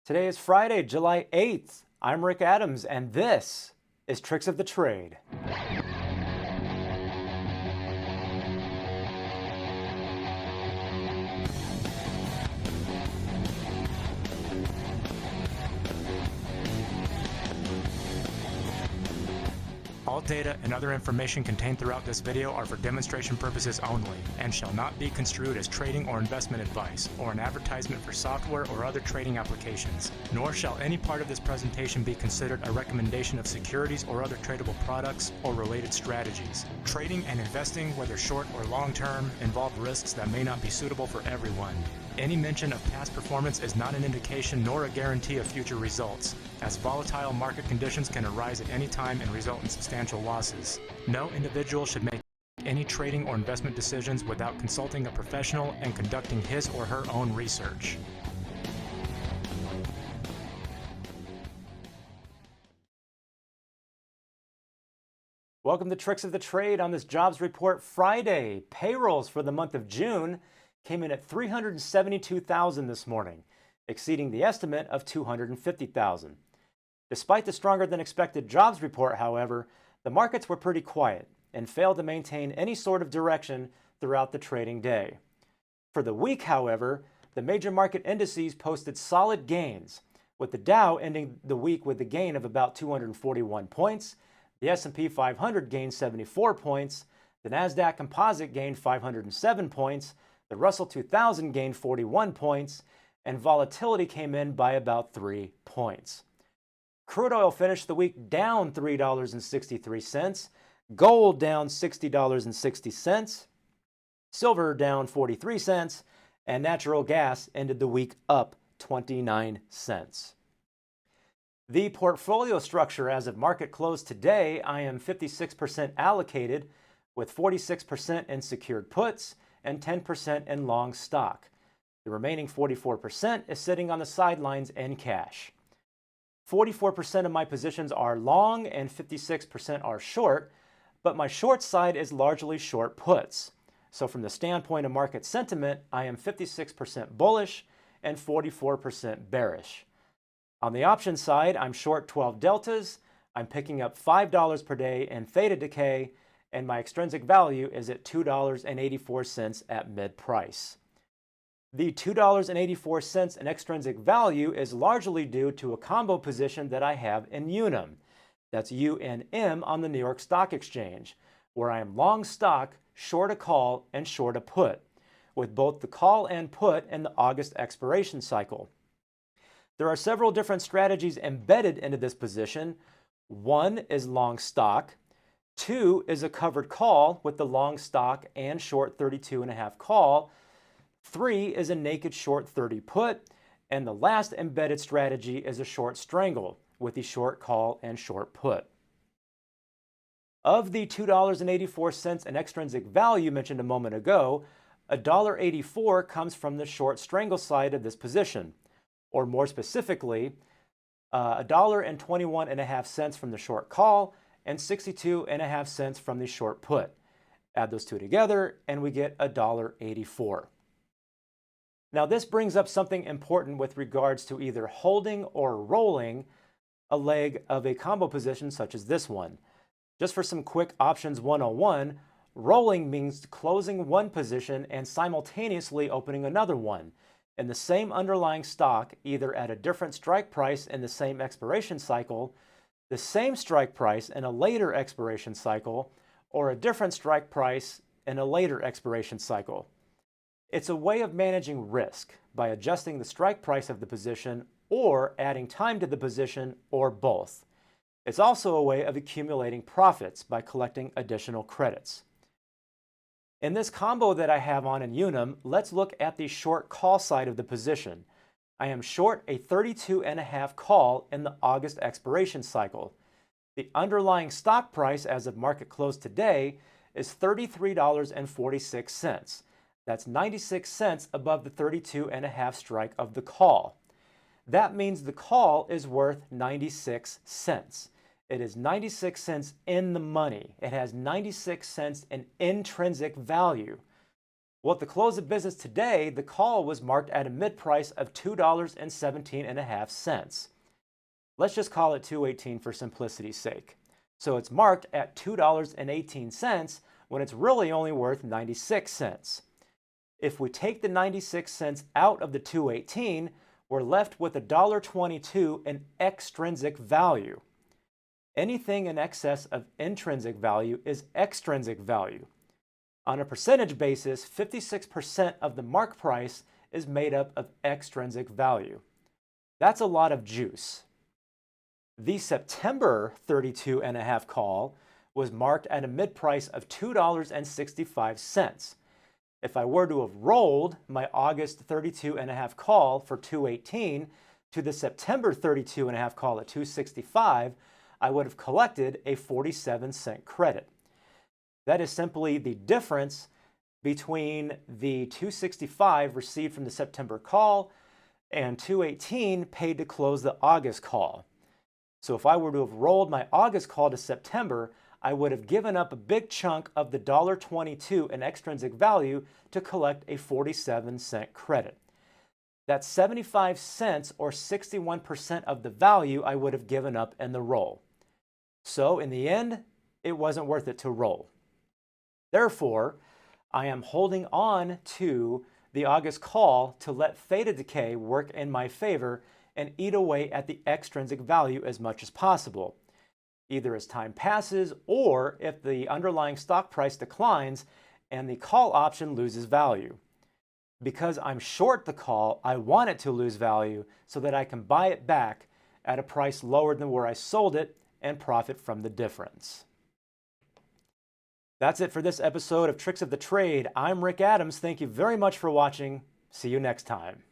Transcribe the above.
Today is Friday, July 8th. I'm Rick Adams, and this is Tricks of the Trade. All data and other information contained throughout this video are for demonstration purposes only and shall not be construed as trading or investment advice or an advertisement for software or other trading applications, nor shall any part of this presentation be considered a recommendation of securities or other tradable products or related strategies. Trading and investing, whether short or long-term, involve risks that may not be suitable for everyone. Any mention of past performance is not an indication nor a guarantee of future results, as volatile market conditions can arise at any time and result in substantial losses. No individual should make any trading or investment decisions without consulting a professional and conducting his or her own research. Welcome to Tricks of the Trade on this Jobs Report Friday. Payrolls for the month of June came in at 372,000 this morning, exceeding the estimate of 250,000. Despite the stronger than expected jobs report, however, the markets were pretty quiet and failed to maintain any sort of direction throughout the trading day. For the week, however, the major market indices posted solid gains, with the Dow ending the week with a gain of about 241 points, the S&P 500 gained 74 points, the Nasdaq Composite gained 507 points, the Russell 2000 gained 41 points, and volatility came in by about 3 points. Crude oil finished the week down $3.63, gold down $60.60, silver down 43 cents, and natural gas ended the week up 29 cents. The portfolio structure as of market close today, I am 56% allocated, with 46% in secured puts and 10% in long stock. The remaining 44% is sitting on the sidelines in cash. 44% of my positions are long and 56% are short, but my short side is largely short puts. So from the standpoint of market sentiment, I am 56% bullish and 44% bearish. On the option side, I'm short 12 deltas, I'm picking up $5 per day in theta decay, and my extrinsic value is at $2.84 at mid-price. The $2.84 in extrinsic value is largely due to a combo position that I have in Unum. That's UNM on the New York Stock Exchange, where I am long stock, short a call, and short a put, with both the call and put in the August expiration cycle. There are several different strategies embedded into this position. One is long stock. Two is a covered call with the long stock and short 32.5 call. Three is a naked short 30 put. And the last embedded strategy is a short strangle with the short call and short put. Of the $2.84 in extrinsic value mentioned a moment ago, $1.84 comes from the short strangle side of this position, or more specifically, $1.21.5 from the short call and 62.5 cents from the short put. Add those two together and we get $1.84. Now this brings up something important with regards to either holding or rolling a leg of a combo position such as this one. Just for some quick options 101, rolling means closing one position and simultaneously opening another one in the same underlying stock, either at a different strike price in the same expiration cycle, the same strike price in a later expiration cycle, or a different strike price in a later expiration cycle. It's a way of managing risk by adjusting the strike price of the position or adding time to the position, or both. It's also a way of accumulating profits by collecting additional credits. In this combo that I have on in Unum, let's look at the short call side of the position. I am short a 32.5 call in the August expiration cycle. The underlying stock price as of market close today is $33.46. That's 96 cents above the 32.5 strike of the call. That means the call is worth 96 cents. It is 96 cents in the money. It has 96 cents in intrinsic value. Well, at the close of business today, the call was marked at a mid price of $2.17.5. Let's just call it 218 for simplicity's sake. So it's marked at $2.18 when it's really only worth 96 cents. If we take the 96 cents out of the 218, we're left with $1.22 in extrinsic value. Anything in excess of intrinsic value is extrinsic value. On a percentage basis, 56% of the mark price is made up of extrinsic value. That's a lot of juice. The September 32.5 call was marked at a mid price of $2.65. If I were to have rolled my August 32.5 call for 218 to the September 32.5 call at 265, I would have collected a 47-cent credit. That is simply the difference between the 265 received from the September call and 218 paid to close the August call. So if I were to have rolled my August call to September, I would have given up a big chunk of the $1.22 in extrinsic value to collect a 47-cent credit. That's 75 cents or 61% of the value I would have given up in the roll. So in the end, it wasn't worth it to roll. Therefore, I am holding on to the August call to let theta decay work in my favor and eat away at the extrinsic value as much as possible, either as time passes or if the underlying stock price declines and the call option loses value. Because I'm short the call, I want it to lose value so that I can buy it back at a price lower than where I sold it and profit from the difference. That's it for this episode of Tricks of the Trade. I'm Rick Adams. Thank you very much for watching. See you next time.